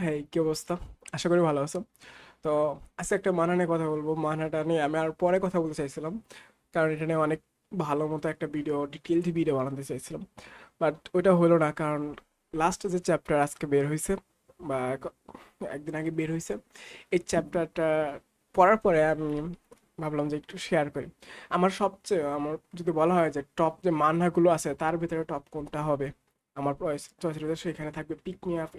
হ্যাঁ, কি অবস্থা? আশা করি ভালো আছো। তো আজকে একটা মানহা নিয়ে কথা বলবো। মানহাটা নিয়ে আমি আর পরে কথা বলতে চাইছিলাম, কারণ এটা নিয়ে অনেক ভালো মতো একটা ভিডিও, ডিটেলড ভিডিও বানাতে চাইছিলাম। বাট ওইটা হলো না, কারণ লাস্ট যে চ্যাপ্টার আজকে বের হয়েছে বা একদিন আগে বের হয়েছে, এই চ্যাপ্টারটা পড়ার পরে আমি ভাবলাম যে একটু শেয়ার করি। আমার যদি বলা হয় যে টপ যে মানহাগুলো আছে তার ভিতরে টপ কোনটা হবে, আমার চয়েসের ভিতরে সেখানে থাকবে পিক মি আপ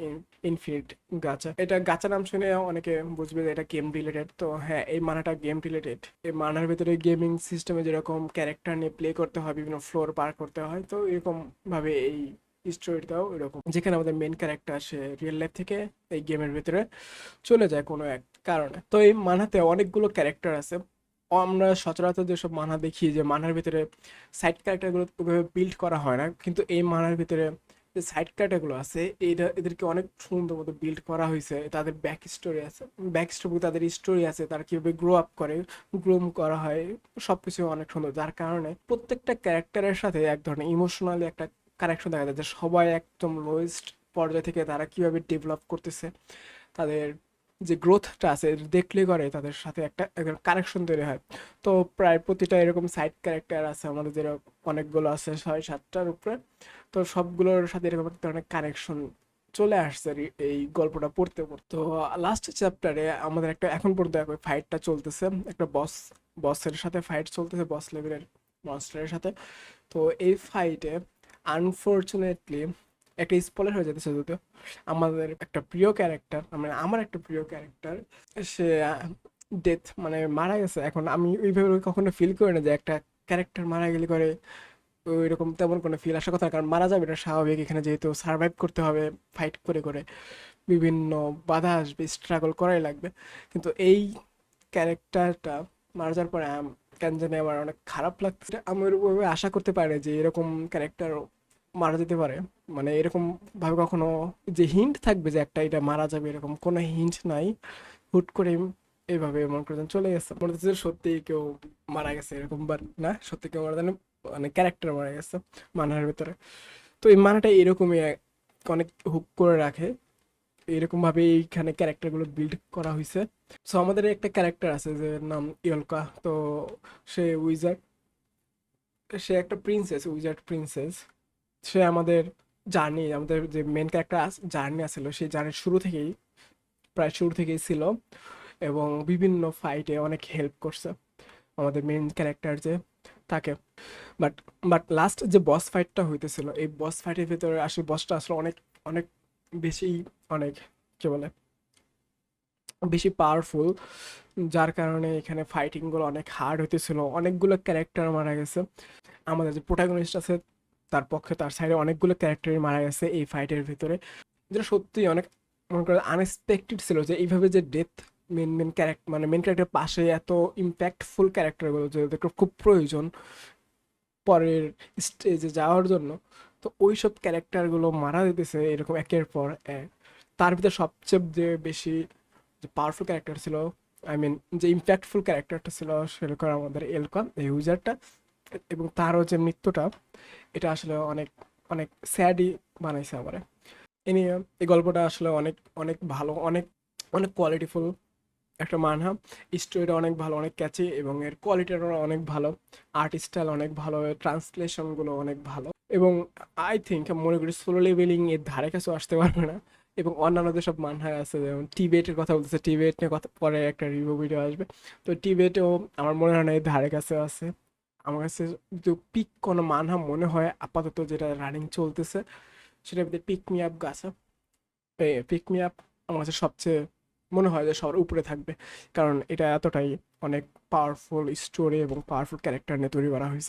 ইনফিনিট গাচা। এটা গাচা নাম শুনে অনেকে বুঝবে যে এটা গেম রিলেটেড। তো হ্যাঁ, এই মানাটা গেম রিলেটেড। এই মানার ভিতরে গেমিং সিস্টেমে যেরকম ক্যারেক্টার নিয়ে প্লে করতে হয়, বিভিন্ন ফ্লোর পার করতে হয়, তো এরকম ভাবে এই স্টোরিটাও এরকম, যেখানে আমাদের মেন ক্যারেক্টার সে রিয়েল লাইফ থেকে এই গেমের ভিতরে চলে যায় কোনো এক কারণে। তো এই মানহাতে অনেকগুলো ক্যারেক্টার আছে। আমরা সচরাচর যেসব মানহা দেখি যে মানহার ভিতরে সাইড ক্যারেক্টারগুলো ওইভাবে বিল্ড করা হয় না, কিন্তু এই মানহার ভিতরে যে সাইড ক্যারেক্টারগুলো আছে এদেরকে অনেক সুন্দর মতো বিল্ড করা হয়েছে। তাদের ব্যাক স্টোরি আছে, ব্যাক স্টোরি, তাদের স্টোরি আছে, তারা কিভাবে গ্রো আপ করে, গ্রোম করা হয়, সবকিছু অনেক সুন্দর। যার কারণে প্রত্যেকটা ক্যারেক্টারের সাথে এক ধরনের ইমোশনালি একটা কানেকশন দেখা যায়, যে সবাই একদম লোয়েস্ট পর্যায় থেকে তারা কিভাবে ডেভেলপ করতেছে, তাদের যে গ্রোথটা আছে এটা দেখলে করে তাদের সাথে একটা কানেকশন তৈরি হয়। তো প্রায় প্রতিটা এরকম সাইড ক্যারেক্টার আছে আমাদের, যেরকম অনেকগুলো আছে, 6-7টার উপরে। তো সবগুলোর সাথে এরকম একটা ধরনের কানেকশন চলে আসছে এই গল্পটা পড়তে পড়তে। তো লাস্ট চ্যাপ্টারে আমাদের একটা এখন পর্যন্ত ফাইটটা চলতেছে, একটা বসের সাথে ফাইট চলতেছে, বস লেভেলের মনস্টারের সাথে। তো এই ফাইটে আনফরচুনেটলি একটা স্পয়লার হয়ে যেতেছে যদিও, আমাদের একটা প্রিয় ক্যারেক্টার, মানে আমার একটা প্রিয় ক্যারেক্টার, সে ডেথ মানে মারা গেছে। এখন আমি ওইভাবে কখনো ফিল করি না যে একটা ক্যারেক্টার মারা গেলে করে ওইরকম তেমন কোনো ফিল আসার কথা না, কারণ মারা যাবে এটা স্বাভাবিক। এখানে যেহেতু সার্ভাইভ করতে হবে ফাইট করে করে, বিভিন্ন বাধা আসবে, স্ট্রাগল করাই লাগবে। কিন্তু এই ক্যারেক্টারটা মারা যাওয়ার পরে কেন জানি আমার অনেক খারাপ লাগছে। আমি ওইভাবে আশা করতে পারি যে এরকম ক্যারেক্টার মারা যেতে পারে, মানে এরকম ভাবে কখনো যে হিন্ট থাকবে যে একটা এটা মারা যাবে, এরকম কোনো হিন্ট নাই। হুট করে এইভাবে মনে করছেন চলে গেছে, মনে হচ্ছে সত্যি কেউ মারা গেছে এরকম, বাট না, সত্যি কেউ মারা যায়নি, মানে ক্যারেক্টার মারা গেছে মানার ভিতরে। তো এই মানাটা এরকমই অনেক হুক করে রাখে, এরকম ভাবে এইখানে ক্যারেক্টারগুলো বিল্ড করা হয়েছে। সো আমাদের একটা ক্যারেক্টার আছে যে নাম ইয়লকা। তো সে উইজার্ড, সে একটা প্রিন্সেস, উইজার্ড প্রিন্সেস। সে আমাদের আমাদের যে মেন ক্যারেক্টার জার্নি আসছিল, সেই জার্নির শুরু থেকেই, প্রায় শুরু থেকেই ছিল, এবং বিভিন্ন ফাইটে অনেক হেল্প করছে আমাদের মেন ক্যারেক্টার যে তাকে। বাট বাট লাস্ট যে বস ফাইটটা হইতেছিল, এই বস ফাইটের ভিতরে আসলে বসটা আসলে অনেক অনেক বেশি, অনেক কি বলে, বেশি পাওয়ারফুল। যার কারণে এখানে ফাইটিংগুলো অনেক হার্ড হইতেছিল, অনেকগুলো ক্যারেক্টার মারা গেছে। আমাদের যে প্রোটাগনিস্ট আছে তার পক্ষে, তার সাইডে অনেকগুলো ক্যারেক্টারই মারা গেছে এই ফাইটের ভিতরে, যেটা সত্যিই অনেক মনে করে আনএক্সপেক্টেড ছিল যে এইভাবে যে ডেথ, মেন ক্যারেক্টার মানে মেন ক্যারেক্টার পাশে এত ইম্প্যাক্টফুল ক্যারেক্টারগুলো যেটা খুব প্রয়োজন পরের স্টেজে যাওয়ার জন্য, তো ওই সব ক্যারেক্টারগুলো মারা দিতেছে এরকম একের পর এক। তার ভিতরে সবচেয়ে যে বেশি যে পাওয়ারফুল ক্যারেক্টার ছিল, আই মিন যে ইম্প্যাক্টফুল ক্যারেক্টারটা ছিল, সেরকম আমাদের এলকন এই ইউজারটা। এবং তারও যে মৃত্যুটা, এটা আসলে অনেক অনেক স্যাডই বানাইছে আমার। এ নিয়ে এই গল্পটা আসলে অনেক অনেক ভালো, অনেক অনেক কোয়ালিটিফুল একটা মানহা। স্টোরিটা অনেক ভালো, অনেক ক্যাচি, এবং এর কোয়ালিটিটা অনেক ভালো, আর্ট স্টাইল অনেক ভালো, ট্রান্সলেশনগুলো অনেক ভালো। এবং আই থিঙ্ক মনে করি সোলো লেভেলিং এর ধারে কাছেও আসতে পারবে না। এবং অন্যান্য যেসব মানহা আছে, যেমন টিবেটের কথা বলতেছে, টিবেট নিয়ে কথা পরে একটা রিভিউ ভিডিও আসবে। তো টিবেটেও আমার মনে হয় না এর ধারে কাছে আছে। আমার কাছে যদি পিক কোনো মানহা মনে হয় আপাতত যেটা রানিং চলতেছে, সেটার ভিতরে পিক মি আপ গাছা, পিক মি আপ আমার কাছে সবচেয়ে মনে হয় যে সবার উপরে থাকবে, কারণ এটা এতটাই অনেক পাওয়ারফুল স্টোরি এবং পাওয়ারফুল ক্যারেক্টার নিয়ে তৈরি করা হয়েছে।